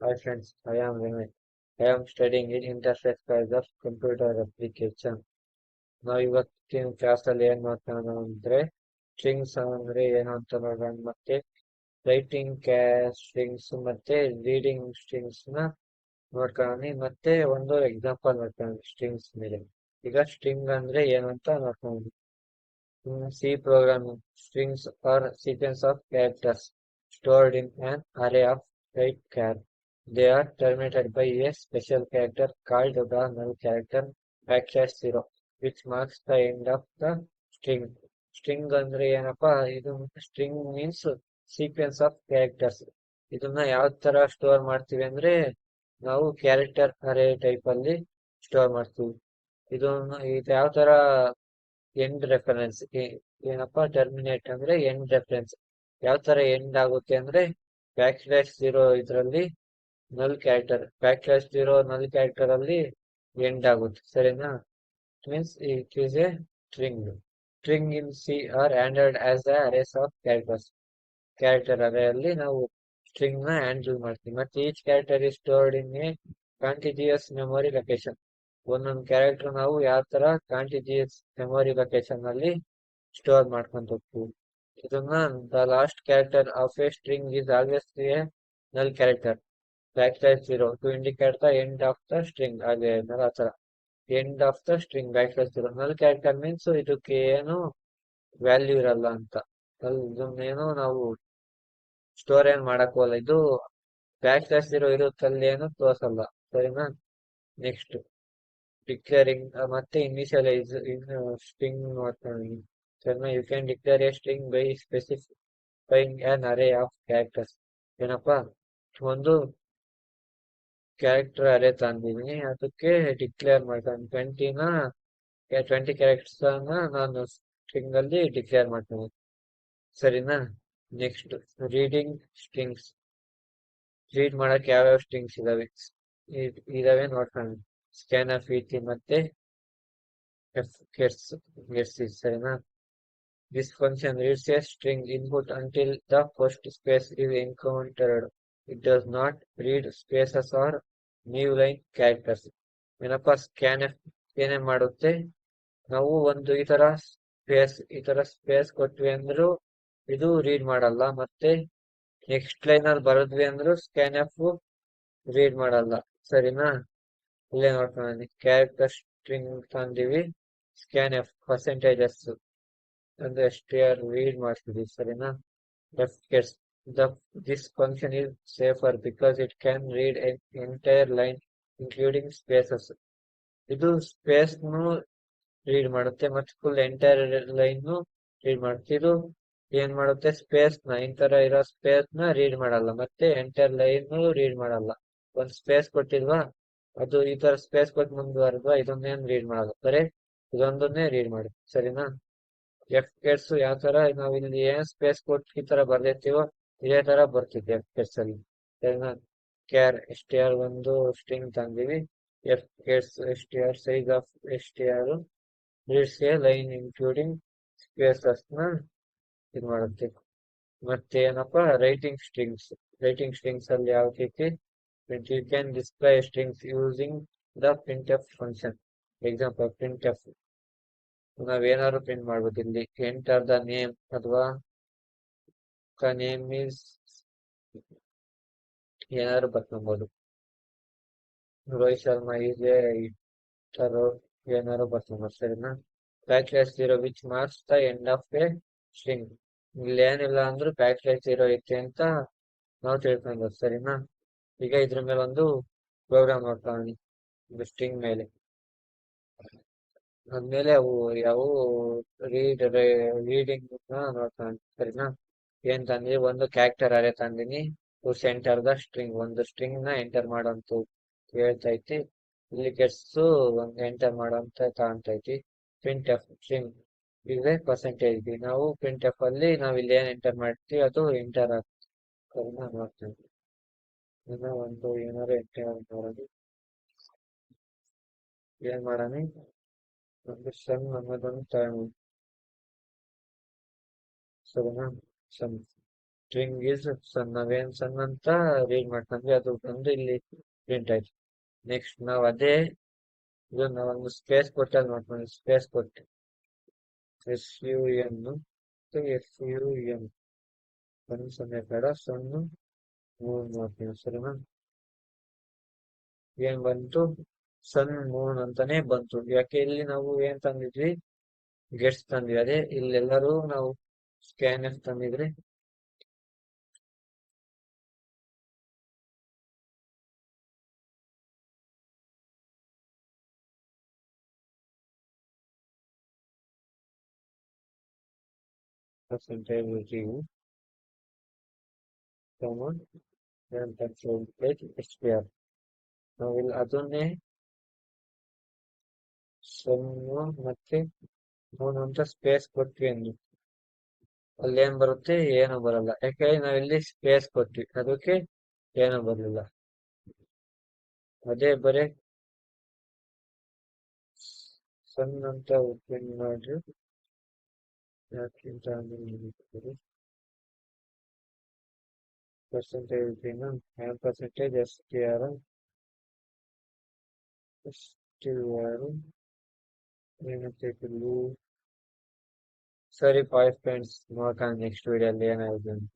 Hi friends, I am Vinay. I am studying in interface files of computer application. ನಾವು ಇವತ್ತಿನ ಕ್ಲಾಸಲ್ಲಿ ಏನ್ ಮಾಡ್ತಾನ ಅಂದ್ರೆ ಸ್ಟ್ರಿಂಗ್ಸ್ ಅಂದ್ರೆ ಏನು ಅಂತ ನೋಡೋಣ ಮತ್ತೆ ರೈಟಿಂಗ್ ಸ್ಟ್ರಿಂಗ್ಸ್ ಮತ್ತೆ ರೀಡಿಂಗ್ ಸ್ಟ್ರಿಂಗ್ಸ್ ನ ನೋಡ್ಕೊಳ್ಳೋಣ ಮತ್ತೆ ಒಂದು ಎಕ್ಸಾಂಪಲ್ ನೋಡ್ಕೊಳ್ಳೋಣ ಸ್ಟ್ರಿಂಗ್ಸ್ ಮೇಲೆ. ಈಗ ಸ್ಟ್ರಿಂಗ್ ಅಂದ್ರೆ ಏನು ಅಂತ ನೋಡ್ಕೊಳ್ಳೋಣ. In C programming, strings are sequence of characters stored in an array of 8 char. They are terminated by a special character called the null character \0, which marks the end of the string. String ಅಂದ್ರೆ ಏನಪ್ಪಾ ಇದು string means sequence of characters. ಇದನ್ನ ಯಾವ ತರ store ಮಾಡ್ತೀವಿ ಅಂದ್ರೆ ನಾವು character ಅರೇ type ಅಲ್ಲಿ ಸ್ಟೋರ್ ಮಾಡ್ತೀವಿ. ಇದು ಯಾವ ತರ ಎಂಡ್ ರೆಫರೆನ್ಸ್ ಏನಪ್ಪಾ ಟರ್ಮಿನೇಟ್ ಅಂದ್ರೆ ಎಂಡ್ ರೆಫರೆನ್ಸ್ ಯಾವ ತರ ಎಂಡ್ ಆಗುತ್ತೆ ಅಂದ್ರೆ \0 ಇದರಲ್ಲಿ \0 ಅಲ್ಲಿ ಎಂಡ್ ಆಗುತ್ತೆ ಸರಿನಾ. Means it is a string. String in C are handled as a arrays of characters. Character ಅರೇಯಲ್ಲಿ ನಾವು ಸ್ಟ್ರಿಂಗ್ ನ ಹ್ಯಾಂಡಲ್ ಮಾಡ್ತೀವಿ ಮತ್ತೆ each character is stored in a contiguous memory location. ಒಂದೊಂದು ಕ್ಯಾರೆಕ್ಟರ್ ನಾವು ಯಾವ ತರ ಕಾಂಟಿಜಿಯಸ್ ಮೆಮೊರಿ ಲೊಕೇಶನ್ ಅಲ್ಲಿ ಸ್ಟೋರ್ ಮಾಡ್ಕೊಂತ ಹೋಗ್ತೀವಿ. ಇದನ್ನ the last character of a string is always a null character \0 to indicate the end of the string. ಹಾಗೆ ಆ ತರ ಎಂಡ್ ಆಫ್ ದ ಸ್ಟ್ರಿಂಗ್ \0 ನಲ್ ಕ್ಯಾರೆಕ್ಟರ್ ಮೀನ್ಸ್ ಇದಕ್ಕೆ ಏನು ವ್ಯಾಲ್ಯೂ ಇರಲ್ಲ ಅಂತ. ಇದನ್ನೇನು ನಾವು ಸ್ಟೋರ್ ಏನ್ ಮಾಡಕ್ ಹೋಗಲ್ಲ. ಇದು \0 ಇರುತ್ತಲ್ಲಿ ಏನು ತೋರ್ಸಲ್ಲ ಸರಿನಾ. ನೆಕ್ಸ್ಟ್ ಡಿಕ್ಲೇರಿಂಗ್ ಮತ್ತೆ ಇನಿಷಿಯಲೈಸ್ ಇನ್ ಸ್ಟ್ರಿಂಗ್ ನೋಡ್ತೀವಿ ಸರಿನಾ. You can declare a string by specifying an array of characters. ಏನಪ್ಪಾ ಒಂದು ಕ್ಯಾರೆಕ್ಟರ್ ಅರೇ ತಂದಿದ್ದೀನಿ ಅದಕ್ಕೆ ಡಿಕ್ಲೇರ್ ಮಾಡ್ತಾನೆ 20 ಕ್ಯಾರೆಕ್ಟರ್ಸ್ ನಾನು ಸ್ಟ್ರಿಂಗ್ ಅಲ್ಲಿ ಡಿಕ್ಲೇರ್ ಮಾಡ್ತೀನಿ ಸರಿನಾ. Next reading strings. ರೀಡ್ ಮಾಡಕ್ ಯಾವ್ಯಾವ ಸ್ಟ್ರಿಂಗ್ಸ್ ಇದಾವೆ ನೋಡ್ಕೊಂಡು ಸ್ಕ್ಯಾನ್ ಇಟಿ ಮತ್ತೆ ಗೆಟ್ಸ್ ಸರಿನಾ. This function reads a string input until the first space is encountered. It does not read spaces or new line characters. ಏನಪ್ಪಾ ಸ್ಕ್ಯಾನ್ ಏನೇ ಮಾಡುತ್ತೆ ನಾವು ಒಂದು ಈ ತರ ಸ್ಪೇಸ್ ಕೊಟ್ವಿ ಅಂದ್ರು ಇದು ರೀಡ್ ಮಾಡಲ್ಲ ಮತ್ತೆ ನೆಕ್ಸ್ಟ್ ಲೈನ್ ಅಲ್ಲಿ ಬರದ್ವಿ ಅಂದ್ರು ಸ್ಕ್ಯಾನ್ ರೀಡ್ ಮಾಡಲ್ಲ ಸರಿನಾ. ಇಲ್ಲೇ ನೋಡ್ಕೊಂಡು ಕ್ಯಾರೆಕ್ಟರ್ ಸ್ಟ್ರಿಂಗ್ ತಂದಿವಿ ಸ್ಕ್ಯಾನ್ ಅಂದ್ರೆ ಸ್ಟ್ರ್ ರೀಡ್ ಮಾಡ್ತೀವಿ ಸರಿನಾ. gets the this function is safer because it can read an entire line including spaces. ಇದು ಸ್ಪೇಸ್ ರೀಡ್ ಮಾಡುತ್ತೆ ಮತ್ತೆ ಫುಲ್ ಎಂಟೈರ್ ಲೈನ್ ರೀಡ್ ಮಾಡುತ್ತೆ. ಇದು ಏನ್ ಮಾಡುತ್ತೆ ಇಂತರ ಇರೋ ಸ್ಪೇಸ್ ನ ರೀಡ್ ಮಾಡಲ್ಲ ಮತ್ತೆ ಎಂಟೈರ್ ಲೈನ್ ರೀಡ್ ಮಾಡಲ್ಲ. ಒಂದ್ ಸ್ಪೇಸ್ ಕೊಟ್ಟಿಲ್ವಾ ಅದು ಈ ತರ ಸ್ಪೇಸ್ ಕೊಟ್ಟು ಮುಂದುವರೆದ್ವಾ ಇದನ್ನೇನ್ ರೀಡ್ ಮಾಡಲ್ಲ ಬರೇ ಇದೊಂದನ್ನೇ ರೀಡ್ ಮಾಡುತ್ತೆ ಸರಿನಾ. ಗೆಟ್ಸ್ ಯಾವ ತರ ನಾವ್ ಇಲ್ಲಿ ಏನ್ ಸ್ಪೇಸ್ ಕೊಟ್ಟು ಈ ತರ ಬರ್ದಿರ್ತೀವೋ ಇದೇ ತರ ಬರ್ತಿದೆ ಗೆಟ್ಸ್ ಅಲ್ಲಿ ಸರಿನಾ. ಒಂದು ಸ್ಟ್ರಿಂಗ್ ತಂದಿವಿ gets size of reads a line including spaces ನ ಇದು ಮಾಡುತ್ತೆ. ಮತ್ತೆ ಏನಪ್ಪಾ ರೈಟಿಂಗ್ ಸ್ಟ್ರಿಂಗ್ಸ್ ಅಲ್ಲಿ ಯಾವ ರೀತಿ you can display strings using the printf function. Example printf ನಾವೇನಾದ್ರು ಪ್ರಿಂಟ್ ಮಾಡ್ಬೋದು ಇಲ್ಲಿ ಎಂಟರ್ ದ ನೇಮ್ ಅಥವಾ ನೇಮ್ ಮೀನ್ಸ್ ಏನಾದ್ರು ಬರ್ಕೊಬಹುದು. ರೋಹಿತ್ ಶರ್ಮಾ ಇದೆ ಏನಾದ್ರು ಬರ್ಕೊಬಹುದು ಸರಿನಾ. \0 which marks the end of a string. ಇಲ್ಲಿ ಏನಿಲ್ಲ ಅಂದ್ರೂ \0 ಐತೆ ಅಂತ ನಾವು ತಿಳ್ಕೊಬಹುದು ಸರಿನಾ. ಈಗ ಇದ್ರ ಮೇಲೆ ಒಂದು ಪ್ರೋಗ್ರಾಮ್ ನೋಡ್ಕೊಳ್ಳಿ ಸ್ಟ್ರಿಂಗ್ ಮೇಲೆ. ಆದ್ಮೇಲೆ ಅವು ಯಾವ ರೀಡಿಂಗ್ ನೋಡ್ಕೊಂಡು ಸರಿನಾ. ಏನ್ ತಂದಿ ಒಂದು ಕ್ಯಾರೆಕ್ಟರ್ ಅರೇ ತಂದಿನಿ ಸೆಂಟರ್ ದ ಸ್ಟ್ರಿಂಗ್ ಒಂದು ಸ್ಟ್ರಿಂಗ್ ನ ಎಂಟರ್ ಮಾಡೋಂತ ಹೇಳ್ತೈತಿ. ಇಲ್ಲಿ ಗೆಟ್ಸ್ ಒಂದು ಎಂಟರ್ ಮಾಡೋಂತ ತಗೊಂತೈತಿ. printf ಸ್ಟ್ರಿಂಗ್ ಇದೆ ಪರ್ಸೆಂಟೇಜ್ ನಾವು printf ಅಲ್ಲಿ ನಾವ್ ಇಲ್ಲಿ ಏನ್ ಎಂಟರ್ ಮಾಡ್ತೀವಿ ಅದು ಎಂಟರ್ ಆಗ್ತದೆ ಸರಿನಾ. ನೋಡ್ತೀವಿ ಒಂದು ಏನಾರು ಎಂಟರ್ ಮಾಡೋದು ಏನ್ ಮಾಡೋಣ ಒಂದು ಸಮ್ ಅನ್ನೋದನ್ನು ತಗೊಂಡು ಸರಿನಾ. ಸಮ್ ಸ್ಟ್ರಿಂಗ್ ಇಸ್ ಸನ್, ನಾವೇನ್ ಸನ್ ಅಂತ ರೀಡ್ ಮಾಡ್ಕೊಂಡ್ವಿ ಅದು ಬಂದು ಇಲ್ಲಿ ಪ್ರಿಂಟ್ ಆಯ್ತು. ನೆಕ್ಸ್ಟ್ ನಾವ್ ಅದೇ ಇದನ್ನ ಒಂದು ಸ್ಪೇಸ್ ಕೊಟ್ಟು ಅಲ್ಲಿ ಮಾಡ್ಕೊಂಡ್ವಿ, ಸ್ಪೇಸ್ ಕೊಟ್ಟು SUN FUN ಒಂದು ಸೊನ್ನೆ ಬೇಡ, ಸೊನ್ನೆ ಮೂರು ಮಾಡ್ತೀವಿ ಸರಿನಾ. ಏನ್ ಬಂತು, ಸನ್ ಮೂನ್ ಅಂತಾನೆ ಬಂತು. ಯಾಕೆ ಇಲ್ಲಿ ನಾವು ಏನ್ ತಂದಿದ್ವಿ, ಗೆಟ್ಸ್ ತಂದ್ವಿ. ಅದೇ ಇಲ್ಲೆಲ್ಲರೂ ನಾವು ಸ್ಕ್ಯಾನ್ ಎಫ್ ತಂದಿದ್ರೆ percentage review common place SPR. ನಾವು ಇಲ್ಲಿ ಅದನ್ನೇ ಸೊನ್ನೆ ಮತ್ತೆ ಮೂರು ಅಂತ ಸ್ಪೇಸ್ ಕೊಟ್ವಿ ಅಂದ್ವಿ. ಅಲ್ಲಿ ಏನ್ ಬರುತ್ತೆ, ಏನು ಬರಲ್ಲ. ಯಾಕೆ ನಾವಿಲ್ಲಿ ಸ್ಪೇಸ್ ಕೊಟ್ವಿ, ಅದಕ್ಕೆ ಏನು ಬರಲಿಲ್ಲ. ಅದೇ ಬರೀ ಸಣ್ಣ ಅಂತ ಓಪನ್ ಮಾಡ್ರಿ. ಯಾಕಿಂತ ಪರ್ಸೆಂಟೇಜ್ ಪರ್ಸೆಂಟೇಜ್ STR ಏನಂತ ಸರಿ, 5 ಫ್ರೆಂಡ್ಸ್ ನೋಡ್ಕೊಂಡು ನೆಕ್ಸ್ಟ್ ವಿಡಿಯೋಲಿ ಏನಾಗುತ್ತೆ ಅಂತ.